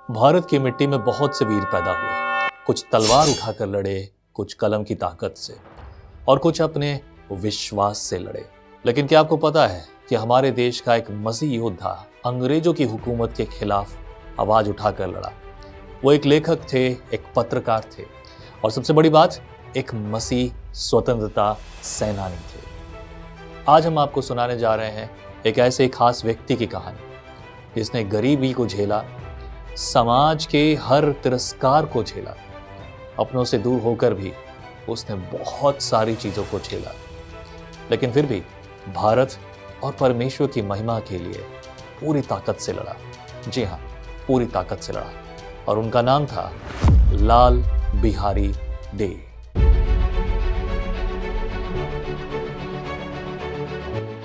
भारत की मिट्टी में बहुत से वीर पैदा हुए। कुछ तलवार उठाकर लड़े, कुछ कलम की ताकत से और कुछ अपने विश्वास से लड़े। लेकिन क्या आपको पता है कि हमारे देश का एक मसीह योद्धा अंग्रेजों की हुकूमत के खिलाफ आवाज उठाकर लड़ा। वो एक लेखक थे, एक पत्रकार थे और सबसे बड़ी बात, एक मसीह स्वतंत्रता सेनानी थे। आज हम आपको सुनाने जा रहे हैं एक ऐसे खास व्यक्ति की कहानी जिसने गरीबी को झेला, समाज के हर तिरस्कार को झेला, अपनों से दूर होकर भी उसने बहुत सारी चीजों को झेला, लेकिन फिर भी भारत और परमेश्वर की महिमा के लिए पूरी ताकत से लड़ा। जी हाँ, पूरी ताकत से लड़ा और उनका नाम था लाल बिहारी डे।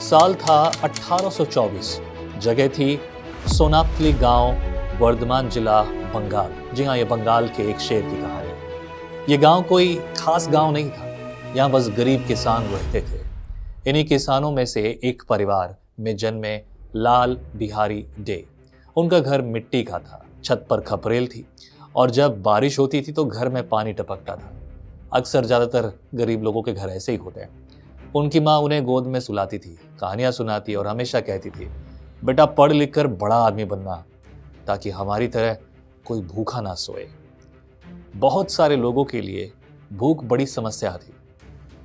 साल था 1824। जगह थी सोनापली गांव, वर्धमान जिला, बंगाल। जी हाँ, ये बंगाल के एक शहर की कहानी है। ये गांव कोई खास गांव नहीं था, यहाँ बस गरीब किसान रहते थे। इन्हीं किसानों में से एक परिवार में जन्मे लाल बिहारी डे। उनका घर मिट्टी का था, छत पर खपरेल थी और जब बारिश होती थी तो घर में पानी टपकता था। अक्सर ज़्यादातर गरीब लोगों के घर ऐसे ही होते हैं। उनकी माँ उन्हें गोद में सुलाती थी, कहानियाँ सुनाती और हमेशा कहती थी, बेटा पढ़ लिख कर बड़ा आदमी बनना ताकि हमारी तरह कोई भूखा ना सोए। बहुत सारे लोगों के लिए भूख बड़ी समस्या थी।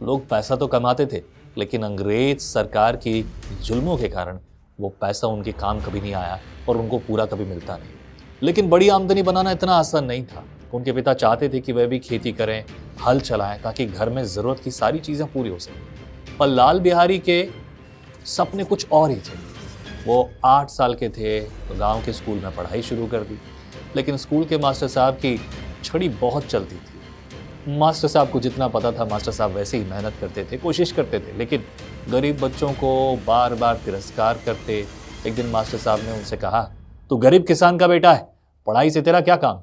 लोग पैसा तो कमाते थे, लेकिन अंग्रेज सरकार की जुल्मों के कारण वो पैसा उनके काम कभी नहीं आया और उनको पूरा कभी मिलता नहीं। लेकिन बड़ी आमदनी बनाना इतना आसान नहीं था। उनके पिता चाहते थे कि वह भी खेती करें, हल चलाएं ताकि घर में ज़रूरत की सारी चीज़ें पूरी हो सकें। पर लाल बिहारी के सपने कुछ और ही थे। वो 8 साल के थे तो गांव के स्कूल में पढ़ाई शुरू कर दी, लेकिन स्कूल के मास्टर साहब की छड़ी बहुत चलती थी। मास्टर साहब को जितना पता था, मास्टर साहब वैसे ही मेहनत करते थे, कोशिश करते थे, लेकिन गरीब बच्चों को बार बार तिरस्कार करते। एक दिन मास्टर साहब ने उनसे कहा, तू गरीब किसान का बेटा है, पढ़ाई से तेरा क्या काम।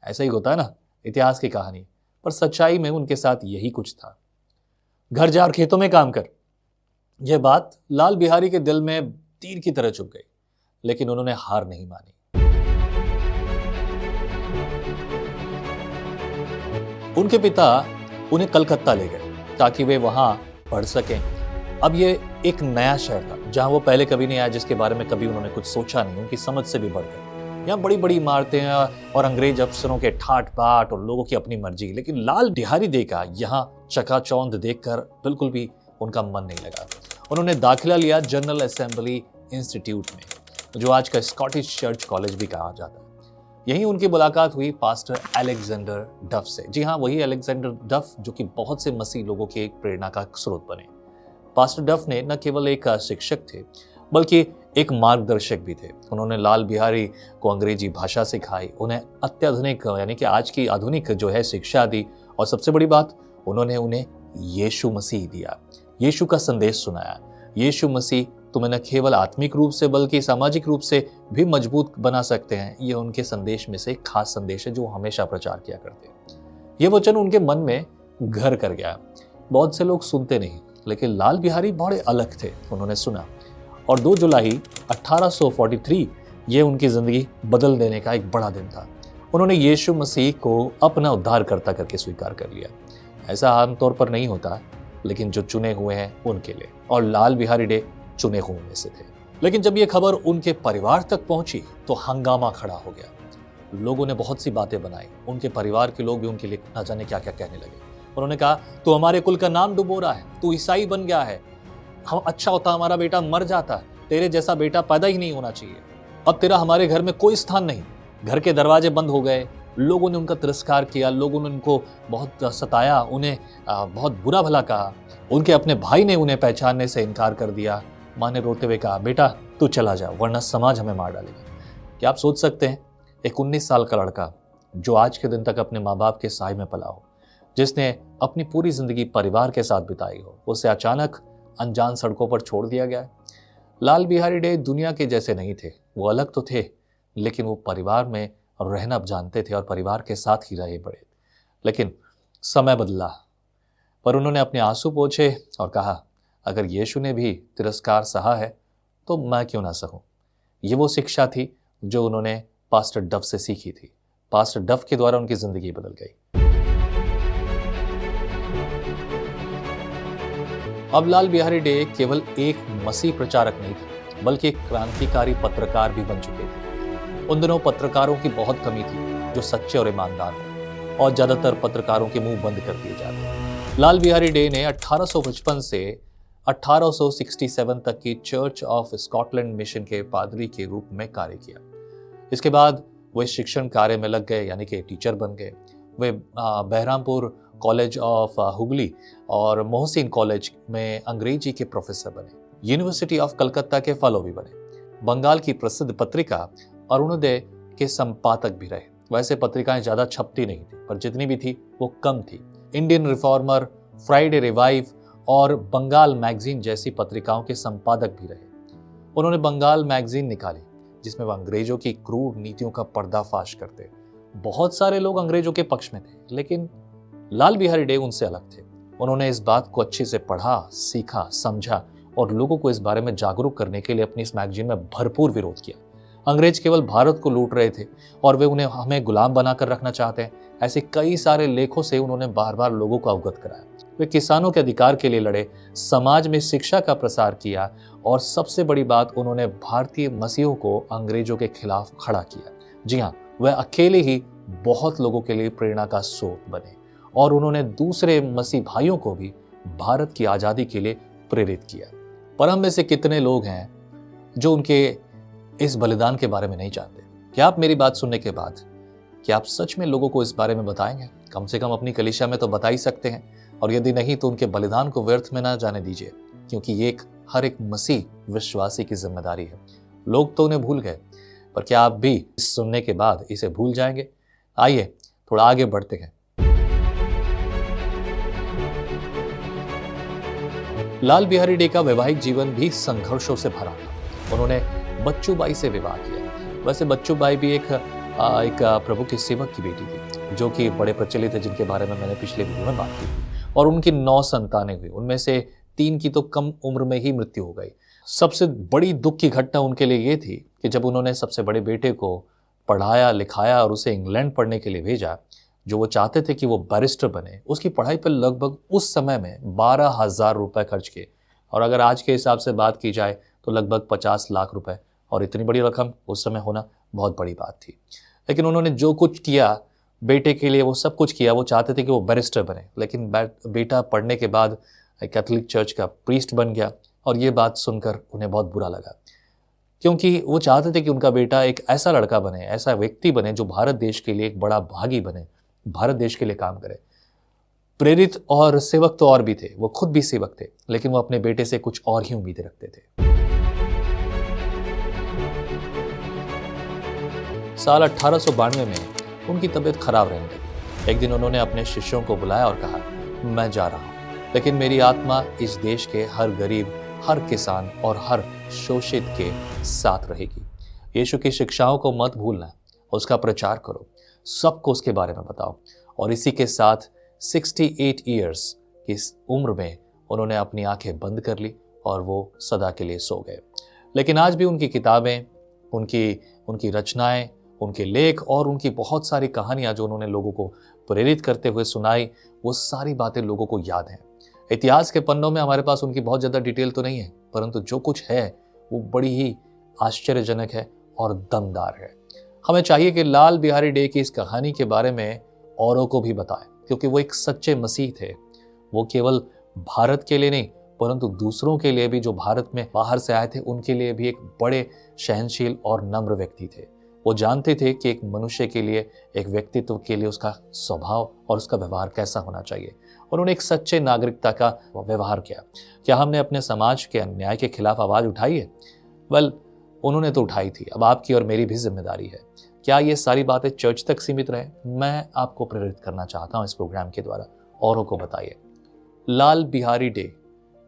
ऐसा ही होता है ना, इतिहास की कहानी। पर सच्चाई में उनके साथ यही कुछ था। घर जा और खेतों में काम कर। यह बात लाल बिहारी के दिल में तीर की तरह चुभ गई, लेकिन उन्होंने हार नहीं मानी। उनके पिता उन्हें कलकत्ता ले गए ताकि वे वहां पढ़ सकें। अब ये एक नया शहर था जहां वो पहले कभी नहीं आया, जिसके बारे में कभी उन्होंने कुछ सोचा नहीं, उनकी समझ से भी बढ़कर। यहाँ बड़ी बड़ी इमारतें और अंग्रेज अफसरों के ठाट बाट और लोगों की अपनी मर्जी। लेकिन लाल बिहारी डे का यहाँ चकाचौंध देखकर बिल्कुल भी उनका मन नहीं लगा। उन्होंने दाखिला लिया जनरल असेंबली इंस्टीट्यूट में, जो आज का स्कॉटिश चर्च कॉलेज भी कहा जाता है। यहीं उनकी मुलाकात हुई पास्टर अलेक्जेंडर डफ से। जी हाँ, वही अलेक्जेंडर डफ जो कि बहुत से मसीह लोगों के एक प्रेरणा का स्रोत बने। पास्टर डफ ने न केवल एक शिक्षक थे, बल्कि एक मार्गदर्शक भी थे। उन्होंने लाल बिहारी को अंग्रेजी भाषा सिखाई, उन्हें अत्याधुनिक यानी कि आज की आधुनिक जो है शिक्षा दी और सबसे बड़ी बात, उन्होंने उन्हें यीशु मसीह दिया, यीशु का संदेश सुनाया। यीशु मसीह तुम्हें न केवल आत्मिक रूप से बल्कि सामाजिक रूप से भी मजबूत बना सकते हैं। ये उनके संदेश में से एक खास संदेश है जो हमेशा प्रचार किया करते हैं। ये वचन उनके मन में घर कर गया। बहुत से लोग सुनते नहीं, लेकिन लाल बिहारी बड़े अलग थे। उन्होंने सुना और 2 जुलाई 1843 ये उनकी जिंदगी बदल देने का एक बड़ा दिन था। उन्होंने यीशु मसीह को अपना उद्धारकर्ता करके स्वीकार कर लिया। ऐसा आमतौर पर नहीं होता, लेकिन जो चुने हुए हैं उनके लिए, और लाल बिहारी डे चुने हुए में से थे। लेकिन जब यह खबर उनके परिवार तक पहुंची तो हंगामा खड़ा हो गया। लोगों ने बहुत सी बातें बनाई। उनके परिवार के लोग भी उनके लिए ना जाने क्या क्या कहने लगे। उन्होंने कहा, तू हमारे कुल का नाम डुबो रहा है, तू ईसाई बन गया है। हम अच्छा होता हमारा बेटा मर जाता, तेरे जैसा बेटा पैदा ही नहीं होना चाहिए। अब तेरा हमारे घर में कोई स्थान नहीं। घर के दरवाजे बंद हो गए। लोगों ने उनका तिरस्कार किया, लोगों ने उनको बहुत सताया, उन्हें बहुत बुरा भला कहा। उनके अपने भाई ने उन्हें पहचानने से इनकार कर दिया। माँ ने रोते हुए कहा, बेटा तू चला जा, वरना समाज हमें मार डालेगा। क्या आप सोच सकते हैं, एक 19 साल का लड़का जो आज के दिन तक अपने माँ बाप के साय में पला हो, जिसने अपनी पूरी जिंदगी परिवार के साथ बिताई हो, उसे अचानक अनजान सड़कों पर छोड़ दिया गया। लाल बिहारी डे दुनिया के जैसे नहीं थे। वो अलग तो थे, लेकिन वो परिवार में रहना जानते थे और परिवार के साथ ही रहे बड़े। लेकिन समय बदला, पर उन्होंने अपने आंसू पोंछे और कहा, अगर यीशु ने भी तिरस्कार सहा है तो मैं क्यों ना सहूं। ये वो शिक्षा थी जो उन्होंने पास्टर डफ से सीखी थी। पास्टर डफ के द्वारा उनकी जिंदगी बदल गई। अब लाल बिहारी डे केवल एक मसीह प्रचारक नहीं थे, बल्कि एक क्रांतिकारी पत्रकार भी बन चुके थे। उन दिनों पत्रकारों की बहुत कमी थी जो सच्चे और ईमानदार हो, और ज्यादातर पत्रकारों के मुंह बंद कर दिए जाते। लाल बिहारी डे ने 1855 से 1867 तक की चर्च ऑफ स्कॉटलैंड मिशन के पादरी के रूप में कार्य किया। इसके बाद वे शिक्षण कार्य में लग गए, यानी कि टीचर बन गए। वे बहरामपुर कॉलेज ऑफ हुगली और मोहसिन कॉलेज में अंग्रेजी के प्रोफेसर बने। यूनिवर्सिटी ऑफ कलकत्ता के फेलो भी बने। बंगाल की प्रसिद्ध पत्रिका अरुणोदय के संपादक भी रहे। वैसे पत्रिकाएं ज्यादा छपती नहीं थी, पर जितनी भी थी वो कम थी। इंडियन रिफॉर्मर, फ्राइडे रिवाइव और बंगाल मैगजीन जैसी पत्रिकाओं के संपादक भी रहे। उन्होंने बंगाल मैगजीन निकाली, जिसमें वह अंग्रेजों की क्रूर नीतियों का पर्दाफाश करते। बहुत सारे लोग अंग्रेजों के पक्ष में थे, लेकिन लाल बिहारी डे उनसे अलग थे। उन्होंने इस बात को अच्छे से पढ़ा, सीखा, समझा और लोगों को इस बारे में जागरूक करने के लिए अपनी इस मैगजीन में भरपूर विरोध किया। अंग्रेज केवल भारत को लूट रहे थे और वे उन्हें हमें गुलाम बनाकर रखना चाहते हैं, ऐसे कई सारे लेखों से उन्होंने बार बार लोगों को अवगत कराया। वे किसानों के अधिकार के लिए लड़े, समाज में शिक्षा का प्रसार किया और सबसे बड़ी बात, उन्होंने भारतीय मसीहों को अंग्रेजों के खिलाफ खड़ा किया। जी हाँ, वह अकेले ही बहुत लोगों के लिए प्रेरणा का स्रोत बने और उन्होंने दूसरे मसीह भाइयों को भी भारत की आज़ादी के लिए प्रेरित किया। पर हम में से कितने लोग हैं जो उनके इस बलिदान के बारे में नहीं जानते? क्या आप मेरी बात सुनने के बाद क्या आप सच में लोगों को इस बारे में बताएंगे? कम से कम अपनी कलीसिया में तो बता ही सकते हैं, और यदि नहीं तो उनके बलिदान को व्यर्थ में ना जाने दीजिए, क्योंकि ये हर एक मसीह विश्वासी की जिम्मेदारी है। लोग तो उन्हें भूल गए, पर क्या आप भी इस सुनने के बाद इसे भूल जाएंगे? आइए थोड़ा आगे बढ़ते हैं। लाल बिहारी डे का वैवाहिक जीवन भी संघर्षों से भरा था। उन्होंने बच्चूबाई से विवाह किया। वैसे बच्चूबाई भी एक प्रभु के सेवक की बेटी थी, जो कि बड़े प्रचलित है, जिनके बारे में मैंने पिछले वीडियो में बात की। और उनकी 9 संतानें हुई, उनमें से 3 की तो कम उम्र में ही मृत्यु हो गई। सबसे बड़ी दुख की घटना उनके लिए ये थी कि जब उन्होंने सबसे बड़े बेटे को पढ़ाया लिखाया और उसे इंग्लैंड पढ़ने के लिए भेजा, जो वो चाहते थे कि वो बैरिस्टर बने, उसकी पढ़ाई पर लगभग उस समय में 12,000 रुपए खर्च किए। और अगर आज के हिसाब से बात की जाए तो लगभग 50 लाख रुपए, और इतनी बड़ी रकम उस समय होना बहुत बड़ी बात थी। लेकिन उन्होंने जो कुछ किया बेटे के लिए, वो सब कुछ किया। वो चाहते थे कि वो बैरिस्टर बने, लेकिन बेटा पढ़ने के बाद कैथोलिक चर्च का प्रीस्ट बन गया, और ये बात सुनकर उन्हें बहुत बुरा लगा, क्योंकि वो चाहते थे कि उनका बेटा एक ऐसा लड़का बने, ऐसा व्यक्ति बने जो भारत देश के लिए एक बड़ा भागी बने, भारत देश के लिए काम करे। प्रेरित और सेवक तो और भी थे, वो खुद भी सेवक थे, लेकिन वो अपने बेटे से कुछ और ही उम्मीदें रखते थे। साल 1892 में उनकी तबीयत खराब रहने लगी। एक दिन उन्होंने अपने शिष्यों को बुलाया और कहा, मैं जा रहा हूं, लेकिन मेरी आत्मा इस देश के हर गरीब, हर किसान और हर शोषित के साथ रहेगी। यीशु की शिक्षाओं को मत भूलना, उसका प्रचार करो, सबको उसके बारे में बताओ। और इसी के साथ 68 ईयर्स की उम्र में उन्होंने अपनी आंखें बंद कर ली और वो सदा के लिए सो गए। लेकिन आज भी उनकी किताबें, उनकी रचनाएं, उनके लेख और उनकी बहुत सारी कहानियां जो उन्होंने लोगों को प्रेरित करते हुए सुनाई, वो सारी बातें लोगों को याद हैं। इतिहास के पन्नों में हमारे पास उनकी बहुत ज़्यादा डिटेल तो नहीं है, परंतु जो कुछ है वो बड़ी ही आश्चर्यजनक है और दमदार है। हमें चाहिए कि लाल बिहारी डे की इस कहानी के बारे में औरों को भी बताएं, क्योंकि वो एक सच्चे मसीह थे। वो केवल भारत के लिए नहीं, परंतु दूसरों के लिए भी, जो भारत में बाहर से आए थे, उनके लिए भी एक बड़े सहनशील और नम्र व्यक्ति थे। वो जानते थे कि एक मनुष्य के लिए, एक व्यक्तित्व के लिए उसका स्वभाव और उसका व्यवहार कैसा होना चाहिए। उन्होंने एक सच्चे नागरिकता का व्यवहार किया। क्या हमने अपने समाज के अन्याय के खिलाफ आवाज़ उठाई है? उन्होंने तो उठाई थी। अब आपकी और मेरी भी जिम्मेदारी है। क्या ये सारी बातें चर्च तक सीमित रहे? मैं आपको प्रेरित करना चाहता हूँ इस प्रोग्राम के द्वारा, औरों को बताइए। लाल बिहारी डे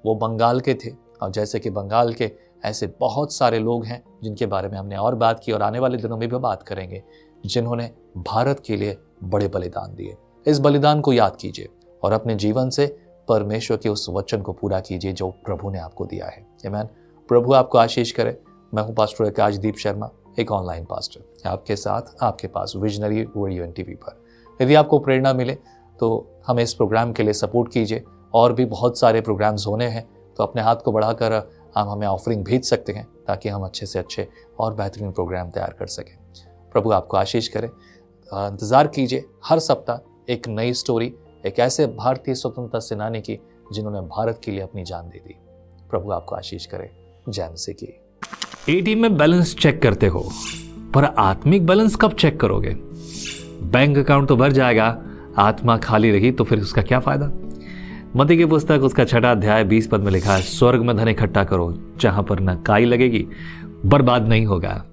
वो बंगाल के थे, और जैसे कि बंगाल के ऐसे बहुत सारे लोग हैं जिनके बारे में हमने और बात की और आने वाले दिनों में भी बात करेंगे, जिन्होंने भारत के लिए बड़े बलिदान दिए। इस बलिदान को याद कीजिए और अपने जीवन से परमेश्वर के उस वचन को पूरा कीजिए जो प्रभु ने आपको दिया है। आमीन। प्रभु आपको आशीष करे। मैं हूं पास्टर आकाशदीप शर्मा। एक ऑनलाइन पास्टर आपके साथ, आपके पास विजनरी रेडियो एंड टीवी पर। यदि आपको प्रेरणा मिले तो हमें इस प्रोग्राम के लिए सपोर्ट कीजिए। और भी बहुत सारे प्रोग्राम्स होने हैं, तो अपने हाथ को बढ़ाकर आप हमें ऑफरिंग भेज सकते हैं ताकि हम अच्छे से अच्छे और बेहतरीन प्रोग्राम तैयार कर सकें। प्रभु आपको आशीष करे। इंतज़ार कीजिए हर सप्ताह एक नई स्टोरी, एक ऐसे भारतीय स्वतंत्रता सेनानी की जिन्होंने भारत के लिए अपनी जान दे दी। प्रभु आपको आशीष करे। जय मसीह की। एटीएम में बैलेंस चेक करते हो, पर आत्मिक बैलेंस कब चेक करोगे? बैंक अकाउंट तो भर जाएगा, आत्मा खाली रही तो फिर उसका क्या फायदा? मत्ती की पुस्तक उसका 6 अध्याय 20 पद में लिखा है, स्वर्ग में धन इकट्ठा करो जहां पर न काई लगेगी, बर्बाद नहीं होगा।